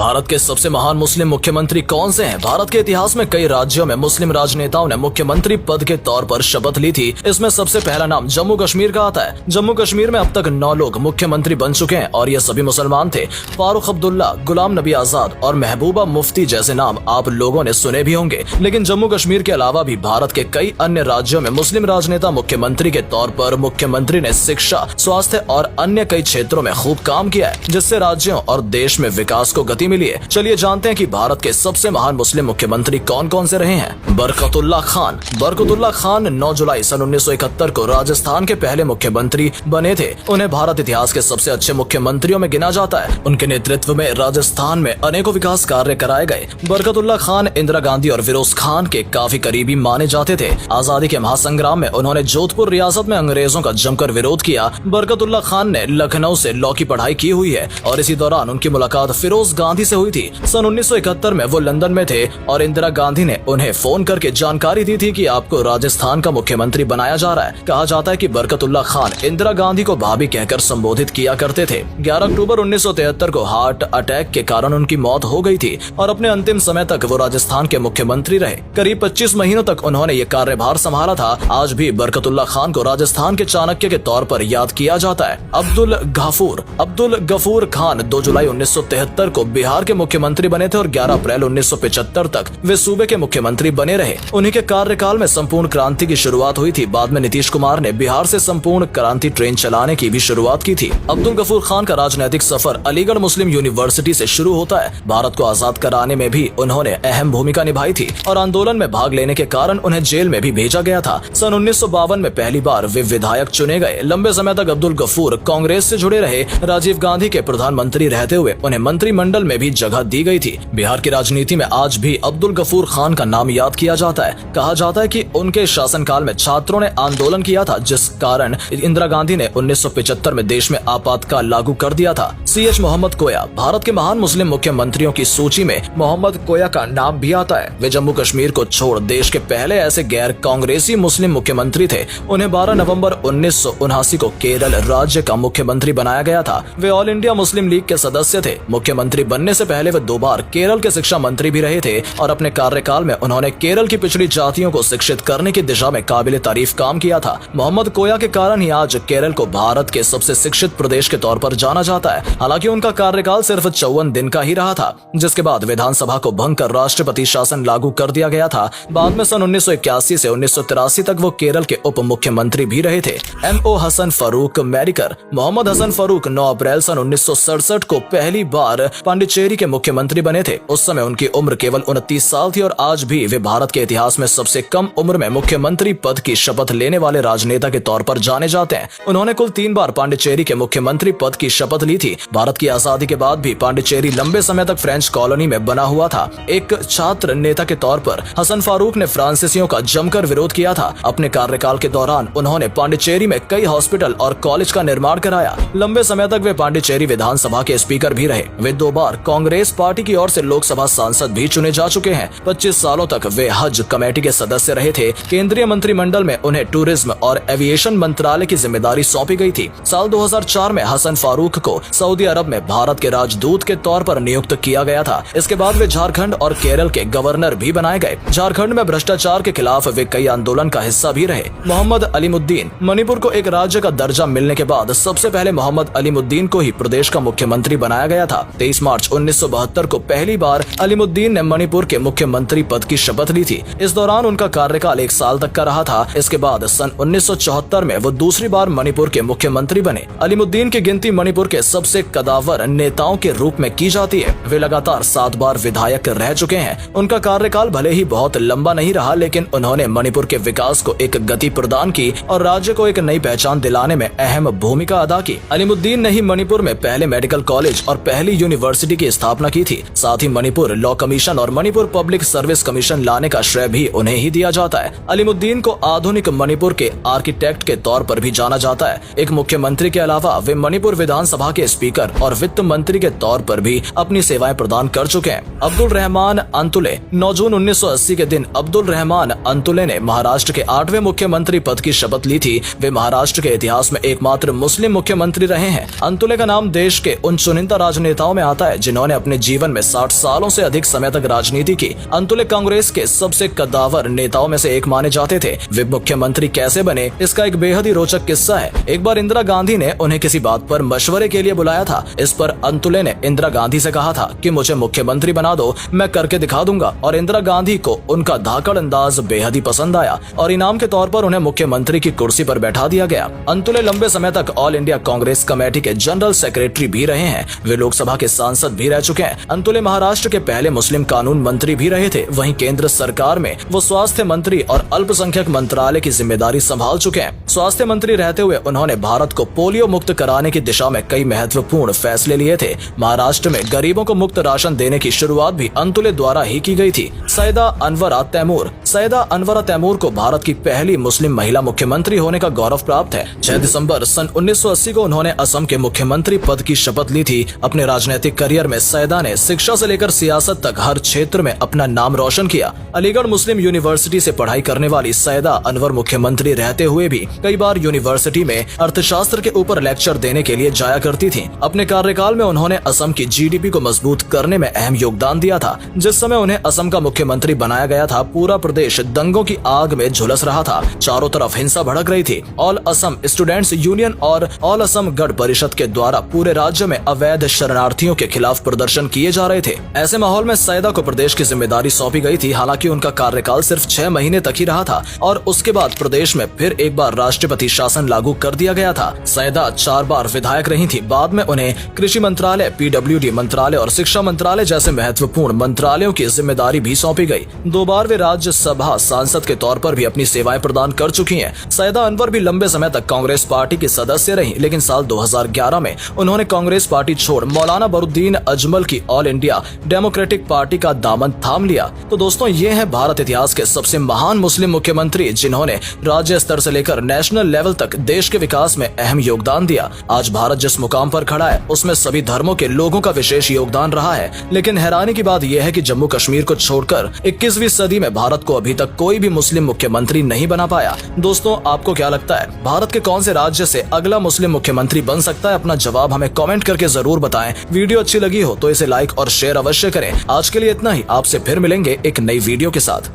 भारत के सबसे महान मुस्लिम मुख्यमंत्री कौन से हैं? भारत के इतिहास में कई राज्यों में मुस्लिम राजनेताओं ने मुख्यमंत्री पद के तौर पर शपथ ली थी। इसमें सबसे पहला नाम जम्मू कश्मीर का आता है। जम्मू कश्मीर में अब तक 9 लोग मुख्यमंत्री बन चुके हैं और ये सभी मुसलमान थे। फारूक अब्दुल्ला, गुलाम नबी आजाद और महबूबा मुफ्ती जैसे नाम आप लोगों ने सुने भी होंगे। लेकिन जम्मू कश्मीर के अलावा भी भारत के कई अन्य राज्यों में मुस्लिम राजनेता मुख्यमंत्री के तौर पर मुख्यमंत्री ने शिक्षा, स्वास्थ्य और अन्य कई क्षेत्रों में खूब काम किया है, जिससे राज्यों और देश में विकास को गति मिली है। चलिए जानते हैं कि भारत के सबसे महान मुस्लिम मुख्यमंत्री कौन कौन से रहे हैं। बरकतुल्लाह खान। बरकतुल्लाह खान 9 जुलाई सन 1971 को राजस्थान के पहले मुख्यमंत्री बने थे। उन्हें भारत इतिहास के सबसे अच्छे मुख्यमंत्रियों में गिना जाता है। उनके नेतृत्व में राजस्थान में अनेकों विकास कार्य कराए गए। बरकतुल्लाह खान इंदिरा गांधी और फिरोज खान के काफी करीबी माने जाते थे। आजादी के महासंग्राम में उन्होंने जोधपुर रियासत में अंग्रेजों का जमकर विरोध किया। बरकतुल्लाह खान ने लखनऊ से लॉ की पढ़ाई की हुई है और इसी दौरान उनकी मुलाकात फिरोज गांधी से हुई थी। सन 1971 में वो लंदन में थे और इंदिरा गांधी ने उन्हें फोन करके जानकारी दी थी कि आपको राजस्थान का मुख्यमंत्री बनाया जा रहा है। कहा जाता है कि बरकतुल्लाह खान इंदिरा गांधी को भाभी कहकर संबोधित किया करते थे। 11 अक्टूबर 1973 को हार्ट अटैक के कारण उनकी मौत हो गई थी और अपने अंतिम समय तक वो राजस्थान के मुख्यमंत्री रहे। करीब 25 महीनों तक उन्होंने ये कार्यभार संभाला था। आज भी बरकतुल्लाह खान को राजस्थान के चाणक्य के तौर पर याद किया जाता है। अब्दुल गफूर खान 2 जुलाई 1973 को बिहार के मुख्यमंत्री बने थे और 11 अप्रैल 1975 तक वे सूबे के मुख्यमंत्री बने रहे। उन्हीं के कार्यकाल में संपूर्ण क्रांति की शुरुआत हुई थी। बाद में नीतीश कुमार ने बिहार से संपूर्ण क्रांति ट्रेन चलाने की भी शुरुआत की थी। अब्दुल गफूर खान का राजनीतिक सफर अलीगढ़ मुस्लिम यूनिवर्सिटी से शुरू होता है। भारत को आजाद कराने में भी उन्होंने अहम भूमिका निभाई थी और आंदोलन में भाग लेने के कारण उन्हें जेल में भी भेजा गया था। सन 1952 में पहली बार वे विधायक चुने गए। लंबे समय तक अब्दुल गफूर कांग्रेस से जुड़े रहे। राजीव गांधी के प्रधानमंत्री रहते हुए उन्हें मंत्रिमंडल में भी जगह दी गई थी। बिहार की राजनीति में आज भी अब्दुल गफूर खान का नाम याद किया जाता है। कहा जाता है कि उनके शासनकाल में छात्रों ने आंदोलन किया था, जिस कारण इंदिरा गांधी ने 1975 में देश में आपातकाल लागू कर दिया था। CH मोहम्मद कोया। भारत के महान मुस्लिम मुख्यमंत्रियों की सूची में मोहम्मद कोया का नाम भी आता है। वे जम्मू कश्मीर को छोड़ देश के पहले ऐसे गैर कांग्रेसी मुस्लिम मुख्यमंत्री थे। उन्हें 12 नवंबर 1979 को केरल राज्य का मुख्यमंत्री बनाया गया था। वे ऑल इंडिया मुस्लिम लीग के सदस्य थे। मुख्यमंत्री बनने से पहले वे 2 बार केरल के शिक्षा मंत्री भी रहे थे और अपने कार्यकाल में उन्होंने केरल की पिछड़ी जातियों को शिक्षित करने की दिशा में काबिले तारीफ काम किया था। मोहम्मद कोया के कारण ही आज केरल को भारत के सबसे शिक्षित प्रदेश के तौर पर जाना जाता है। हालांकि उनका कार्यकाल सिर्फ 54 दिन का ही रहा था, जिसके बाद विधानसभा को भंग कर राष्ट्रपति शासन लागू कर दिया गया था। बाद में सन 1981 से 1983 तक वो केरल के उप मुख्यमंत्री भी रहे थे। MO हसन फारूक मेडिकर। मोहम्मद हसन फारूक 9 अप्रैल सन 1967 को पहली बार पांडिचेरी के मुख्यमंत्री बने थे। उस समय उनकी उम्र केवल 29 साल थी और आज भी वे भारत के इतिहास में सबसे कम उम्र में मुख्यमंत्री पद की शपथ लेने वाले राजनेता के तौर पर जाने जाते हैं। उन्होंने कुल 3 बार पांडिचेरी के मुख्यमंत्री पद की शपथ ली थी। भारत की आजादी के बाद भी पांडिचेरी लंबे समय तक फ्रेंच कॉलोनी में बना हुआ था। एक छात्र नेता के तौर पर हसन फारूक ने फ्रांसीसियों का जमकर विरोध किया था। अपने कार्यकाल के दौरान उन्होंने पांडिचेरी में कई हॉस्पिटल और कॉलेज का निर्माण कराया। लंबे समय तक वे पांडिचेरी विधानसभा के स्पीकर भी रहे। वे 2 बार कांग्रेस पार्टी की ओर से लोकसभा सांसद भी चुने जा चुके हैं। 25 सालों तक वे हज कमेटी के सदस्य रहे थे। केंद्रीय मंत्रिमंडल में उन्हें टूरिज्म और एविएशन मंत्रालय की जिम्मेदारी सौंपी गई थी। साल 2004 में हसन फारूक को सऊदी अरब में भारत के राजदूत के तौर पर नियुक्त किया गया था। इसके बाद वे झारखंड और केरल के गवर्नर भी बनाए गए। झारखंड में भ्रष्टाचार के खिलाफ वे कई आंदोलन का हिस्सा भी रहे। मोहम्मद अलीमुद्दीन। मणिपुर को एक राज्य का दर्जा मिलने के बाद सबसे पहले मोहम्मद अलीमुद्दीन को ही प्रदेश का मुख्यमंत्री बनाया गया था। 23 मार्च 1972 को पहली बार अलीमुद्दीन ने मणिपुर के मुख्यमंत्री पद की शपथ ली थी। इस दौरान उनका कार्यकाल 1 साल तक का रहा था। इसके बाद सन 1974 में वो दूसरी बार मणिपुर के मुख्यमंत्री बने। अलीमुद्दीन की गिनती मणिपुर के सबसे कदावर नेताओं के रूप में की जाती है। वे लगातार 7 बार विधायक रह चुके हैं। उनका कार्यकाल भले ही बहुत लंबा नहीं रहा, लेकिन उन्होंने मणिपुर के विकास को एक गति प्रदान की और राज्य को एक नई पहचान दिलाने में अहम भूमिका अदा की। अलीमुद्दीन ने ही मणिपुर में पहले मेडिकल कॉलेज और पहली यूनिवर्सिटी की स्थापना की थी। साथ ही मणिपुर लॉ कमीशन और मणिपुर पब्लिक सर्विस कमीशन लाने का श्रेय भी उन्हें ही दिया जाता है। अलीमुद्दीन को आधुनिक मणिपुर के आर्किटेक्ट के तौर पर भी जाना जाता है। एक मुख्यमंत्री के अलावा वे मणिपुर विधानसभा के स्पीकर और वित्त मंत्री के तौर पर भी अपनी सेवाएं प्रदान कर चुके हैं। अब्दुल रहमान अंतुले। 9 जून 1980 के दिन अब्दुल रहमान अंतुले ने महाराष्ट्र के 8वें मुख्यमंत्री पद की शपथ ली थी। वे महाराष्ट्र के इतिहास में एकमात्र मुस्लिम मुख्यमंत्री रहे हैं। अंतुले का नाम देश के उन चुनिंदा राजनेताओं में आता है जिन्हें जिन्होंने अपने जीवन में 60 सालों से अधिक समय तक राजनीति की। अंतुले कांग्रेस के सबसे कद्दावर नेताओं में से एक माने जाते थे। वे मुख्यमंत्री कैसे बने, इसका एक बेहद ही रोचक किस्सा है। एक बार इंदिरा गांधी ने उन्हें किसी बात पर मशवरे के लिए बुलाया था। इस पर अंतुले ने इंदिरा गांधी से कहा था कि मुझे मुख्यमंत्री बना दो, मैं करके दिखा दूंगा। और इंदिरा गांधी को उनका धाकड़ अंदाज बेहद ही पसंद आया और इनाम के तौर पर उन्हें मुख्यमंत्री की कुर्सी पर बैठा दिया गया। अंतुले लंबे समय तक ऑल इंडिया कांग्रेस कमेटी के जनरल सेक्रेटरी भी रहे हैं। वे लोकसभा के सांसद भी रह चुके हैं। अंतुले महाराष्ट्र के पहले मुस्लिम कानून मंत्री भी रहे थे। वहीं केंद्र सरकार में वो स्वास्थ्य मंत्री और अल्पसंख्यक मंत्रालय की जिम्मेदारी संभाल चुके हैं। स्वास्थ्य मंत्री रहते हुए उन्होंने भारत को पोलियो मुक्त कराने की दिशा में कई महत्वपूर्ण फैसले लिए थे। महाराष्ट्र में गरीबों को मुफ्त राशन देने की शुरुआत भी अंतुले द्वारा ही की गई थी। सैयदा अनवरा तैमूर। सैयदा अनवरा तैमूर को भारत की पहली मुस्लिम महिला मुख्यमंत्री होने का गौरव प्राप्त है। 6 दिसंबर सन 1980 को उन्होंने असम के मुख्यमंत्री पद की शपथ ली थी। अपने राजनीतिक करियर में सैयदा ने शिक्षा से लेकर सियासत तक हर क्षेत्र में अपना नाम रोशन किया। अलीगढ़ मुस्लिम यूनिवर्सिटी से पढ़ाई करने वाली सैयदा अनवर मुख्यमंत्री रहते हुए भी कई बार यूनिवर्सिटी में अर्थशास्त्र के ऊपर लेक्चर देने के लिए जाया करती थी। अपने कार्यकाल में उन्होंने असम की जीडीपी को मजबूत करने में अहम योगदान दिया था। जिस समय उन्हें असम का मुख्यमंत्री बनाया गया था, पूरा प्रदेश दंगों की आग में झुलस रहा था। चारों तरफ हिंसा भड़क रही थी। ऑल असम स्टूडेंट्स यूनियन और ऑल असम गढ़ परिषद के द्वारा पूरे राज्य में अवैध शरणार्थियों के खिलाफ प्रदर्शन किए जा रहे थे। ऐसे माहौल में सैयदा को प्रदेश की जिम्मेदारी सौंपी गई थी। हालांकि उनका कार्यकाल सिर्फ 6 महीने तक ही रहा था और उसके बाद प्रदेश में फिर एक बार राष्ट्रपति शासन लागू कर दिया गया था। सैयदा 4 बार विधायक रही थी। बाद में उन्हें कृषि मंत्रालय, पीडब्ल्यूडी मंत्रालय और शिक्षा मंत्रालय जैसे महत्वपूर्ण मंत्रालयों की जिम्मेदारी भी सौंपी गई। 2 बार वे राज्यसभा सांसद के तौर पर भी अपनी सेवाएं प्रदान कर चुकी हैं। सैयदा अनवर भी लंबे समय तक कांग्रेस पार्टी की सदस्य रही, लेकिन साल 2011 में उन्होंने कांग्रेस पार्टी छोड़ मौलाना बरुद्दीन अजमल की ऑल इंडिया डेमोक्रेटिक पार्टी का दामन थाम लिया। तो दोस्तों, ये है भारत इतिहास के सबसे महान मुस्लिम मुख्यमंत्री जिन्होंने राज्य स्तर से लेकर नेशनल लेवल तक देश के विकास में अहम योगदान दिया। आज भारत जिस मुकाम पर खड़ा है उसमें सभी धर्मों के लोगों का विशेष योगदान रहा है। लेकिन हैरानी की बात यह है कि जम्मू कश्मीर को छोड़कर 21वीं सदी में भारत को अभी तक कोई भी मुस्लिम मुख्यमंत्री नहीं बना पाया। दोस्तों, आपको क्या लगता है, भारत के कौन से राज्य से अगला मुस्लिम मुख्यमंत्री बन सकता है? अपना जवाब हमें कमेंट करके जरूर बताएं। वीडियो अच्छी लगी हो तो इसे लाइक और शेयर अवश्य करें। आज के लिए इतना ही। आपसे फिर मिलेंगे एक नई वीडियो के साथ।